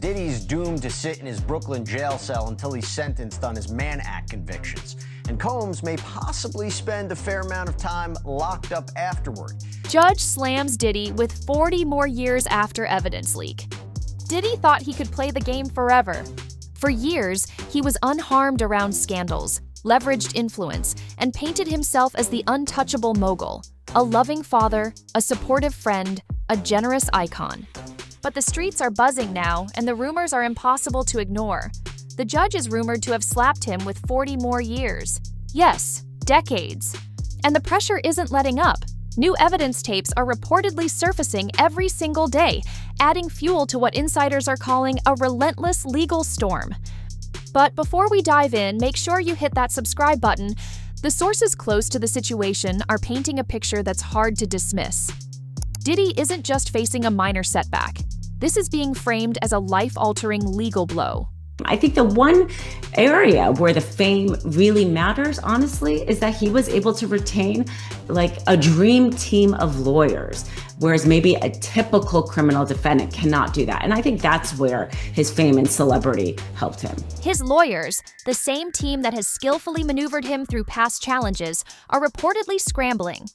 Diddy's doomed to sit in his Brooklyn jail cell until he's sentenced on his Mann Act convictions. And Combs may possibly spend a fair amount of time locked up afterward. Judge slams Diddy with 40 more years after evidence leak. Diddy thought he could play the game forever. For years, he was unharmed around scandals, leveraged influence, and painted himself as the untouchable mogul, a loving father, a supportive friend, a generous icon. But the streets are buzzing now, and the rumors are impossible to ignore. The judge is rumored to have slapped him with 40 more years. Yes, decades. And the pressure isn't letting up. New evidence tapes are reportedly surfacing every single day, adding fuel to what insiders are calling a relentless legal storm. But before we dive in, make sure you hit that subscribe button. The sources close to the situation are painting a picture that's hard to dismiss. Diddy isn't just facing a minor setback. This is being framed as a life-altering legal blow. I think the one area where the fame really matters, honestly, is that he was able to retain like a dream team of lawyers, whereas maybe a typical criminal defendant cannot do that. And I think that's where his fame and celebrity helped him. His lawyers, the same team that has skillfully maneuvered him through past challenges, are reportedly scrambling.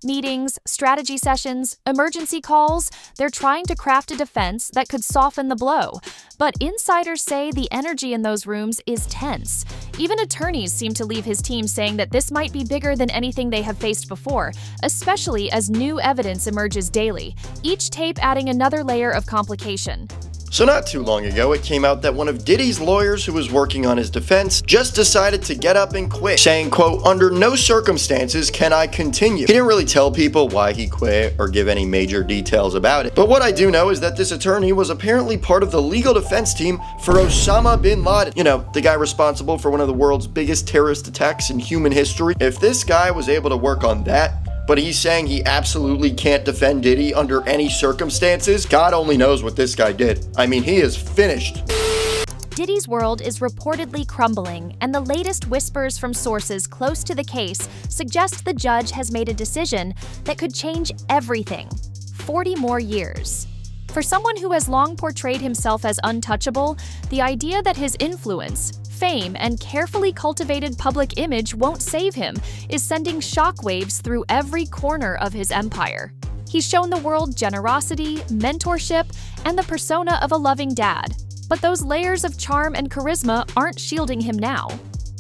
Meetings, strategy sessions, emergency calls, they're trying to craft a defense that could soften the blow. But insiders say the energy in those rooms is tense. Even attorneys seem to leave his team saying that this might be bigger than anything they have faced before, especially as new evidence emerges daily, each tape adding another layer of complication. So not too long ago, it came out that one of Diddy's lawyers who was working on his defense just decided to get up and quit, saying, quote, "Under no circumstances can I continue." He didn't really tell people why he quit or give any major details about it. But what I do know is that this attorney was apparently part of the legal defense team for Osama bin Laden. You know, the guy responsible for one of the world's biggest terrorist attacks in human history. If this guy was able to work on that, but he's saying he absolutely can't defend Diddy under any circumstances, God only knows what this guy did. I mean, he is finished. Diddy's world is reportedly crumbling, and the latest whispers from sources close to the case suggest the judge has made a decision that could change everything. 40 more years. For someone who has long portrayed himself as untouchable, the idea that his influence, fame, and carefully cultivated public image won't save him is sending shockwaves through every corner of his empire. He's shown the world generosity, mentorship, and the persona of a loving dad. But those layers of charm and charisma aren't shielding him now.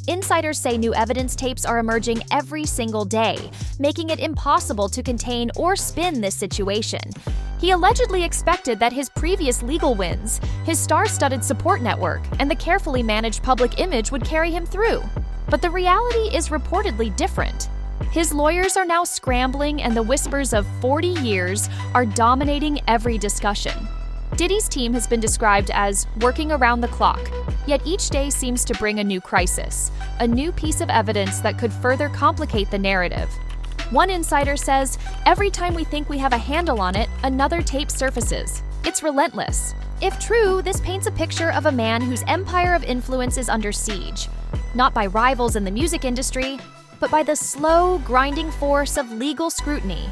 Insiders say new evidence tapes are emerging every single day, making it impossible to contain or spin this situation. He allegedly expected that his previous legal wins, his star-studded support network, and the carefully managed public image would carry him through. But the reality is reportedly different. His lawyers are now scrambling, and the whispers of 40 years are dominating every discussion. Diddy's team has been described as working around the clock, yet each day seems to bring a new crisis, a new piece of evidence that could further complicate the narrative. One insider says, every time we think we have a handle on it, another tape surfaces. It's relentless. If true, this paints a picture of a man whose empire of influence is under siege, not by rivals in the music industry, but by the slow, grinding force of legal scrutiny.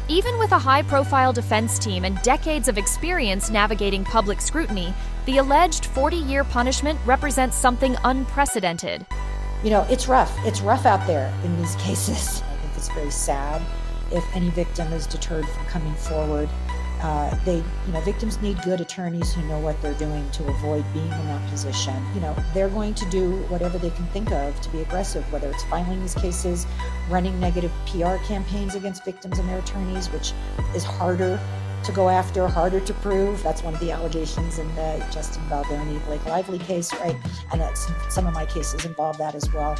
Even with a high-profile defense team and decades of experience navigating public scrutiny, the alleged 40-year punishment represents something unprecedented. You know, it's rough. It's rough out there in these cases. I think it's very sad if any victim is deterred from coming forward. Victims need good attorneys who know what they're doing to avoid being in that position. You know, they're going to do whatever they can think of to be aggressive, whether it's filing these cases, running negative PR campaigns against victims and their attorneys, which is harder to go after, harder to prove. That's one of the allegations in the Justin Baldoni, Blake Lively case, right? And some of my cases involve that as well.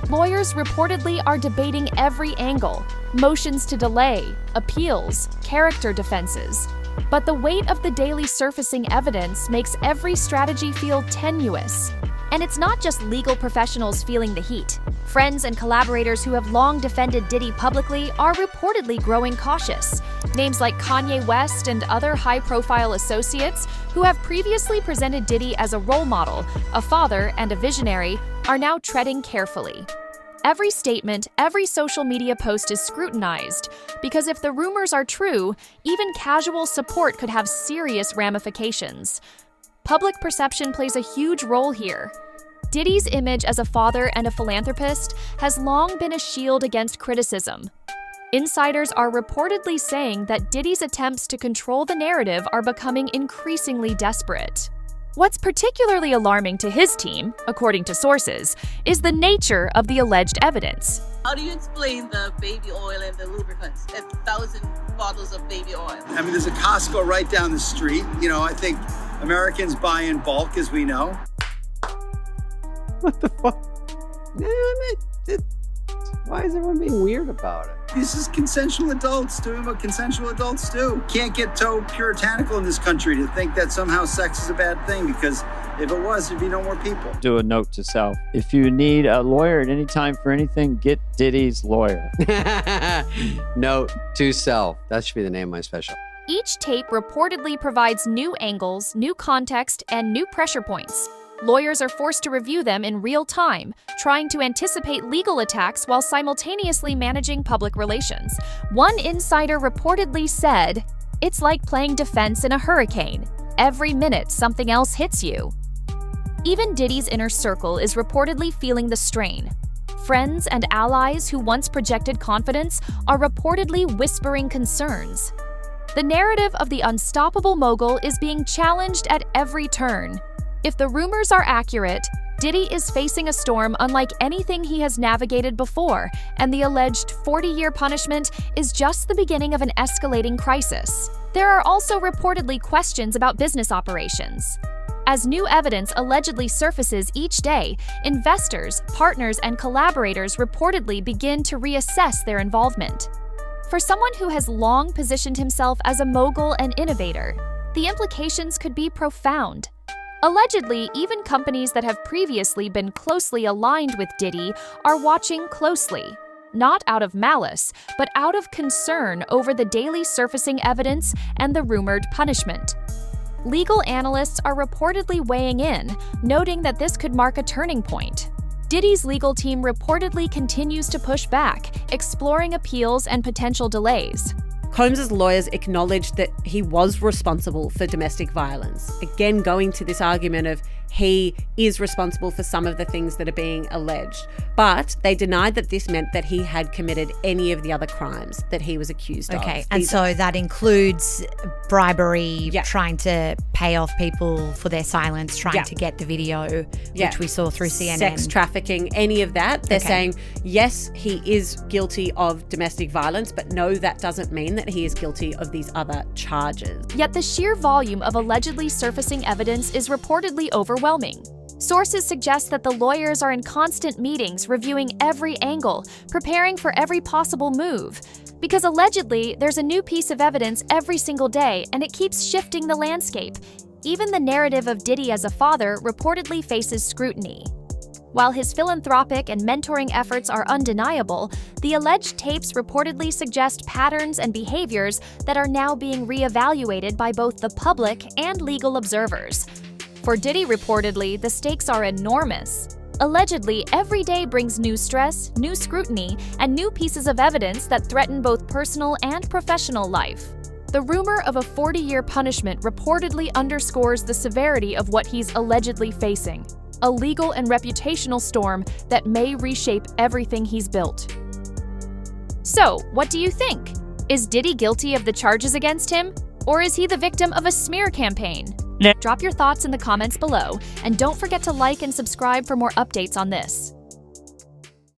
Lawyers reportedly are debating every angle, motions to delay, appeals, character defenses. But the weight of the daily surfacing evidence makes every strategy feel tenuous. And it's not just legal professionals feeling the heat. Friends and collaborators who have long defended Diddy publicly are reportedly growing cautious. Names like Kanye West and other high-profile associates who have previously presented Diddy as a role model, a father, and a visionary are now treading carefully. Every statement, every social media post is scrutinized, because if the rumors are true, even casual support could have serious ramifications. Public perception plays a huge role here. Diddy's image as a father and a philanthropist has long been a shield against criticism. Insiders are reportedly saying that Diddy's attempts to control the narrative are becoming increasingly desperate. What's particularly alarming to his team, according to sources, is the nature of the alleged evidence. How do you explain the baby oil and the lubricants? 1,000 bottles of baby oil. I mean, there's a Costco right down the street. You know, I think Americans buy in bulk, as we know. What the fuck? Why is everyone being weird about it? This is consensual adults doing what consensual adults do. Can't get so puritanical in this country to think that somehow sex is a bad thing, because if it was, there'd be no more people. Do a note to self. If you need a lawyer at any time for anything, get Diddy's lawyer. Note to self. That should be the name of my special. Each tape reportedly provides new angles, new context, and new pressure points. Lawyers are forced to review them in real time, trying to anticipate legal attacks while simultaneously managing public relations. One insider reportedly said, "It's like playing defense in a hurricane. Every minute something else hits you." Even Diddy's inner circle is reportedly feeling the strain. Friends and allies who once projected confidence are reportedly whispering concerns. The narrative of the unstoppable mogul is being challenged at every turn. If the rumors are accurate, Diddy is facing a storm unlike anything he has navigated before, and the alleged 40-year punishment is just the beginning of an escalating crisis. There are also reportedly questions about business operations. As new evidence allegedly surfaces each day, investors, partners, and collaborators reportedly begin to reassess their involvement. For someone who has long positioned himself as a mogul and innovator, the implications could be profound. Allegedly, even companies that have previously been closely aligned with Diddy are watching closely, not out of malice, but out of concern over the daily surfacing evidence and the rumored punishment. Legal analysts are reportedly weighing in, noting that this could mark a turning point. Diddy's legal team reportedly continues to push back, exploring appeals and potential delays. Combs' lawyers acknowledged that he was responsible for domestic violence. Again, going to this argument of he is responsible for some of the things that are being alleged. But they denied that this meant that he had committed any of the other crimes that he was accused of. Okay, and so that includes bribery, trying to pay off people for their silence, trying to get the video, which we saw through CNN. Sex trafficking, any of that. They're saying, yes, he is guilty of domestic violence, but no, that doesn't mean that he is guilty of these other charges. Yet the sheer volume of allegedly surfacing evidence is reportedly overwhelming. Sources suggest that the lawyers are in constant meetings, reviewing every angle, preparing for every possible move. Because allegedly, there's a new piece of evidence every single day, and it keeps shifting the landscape. Even the narrative of Diddy as a father reportedly faces scrutiny. While his philanthropic and mentoring efforts are undeniable, the alleged tapes reportedly suggest patterns and behaviors that are now being reevaluated by both the public and legal observers. For Diddy, reportedly, the stakes are enormous. Allegedly, every day brings new stress, new scrutiny, and new pieces of evidence that threaten both personal and professional life. The rumor of a 40-year punishment reportedly underscores the severity of what he's allegedly facing. A legal and reputational storm that may reshape everything he's built. So, what do you think? Is Diddy guilty of the charges against him? Or is he the victim of a smear campaign? Drop your thoughts in the comments below, and don't forget to like and subscribe for more updates on this.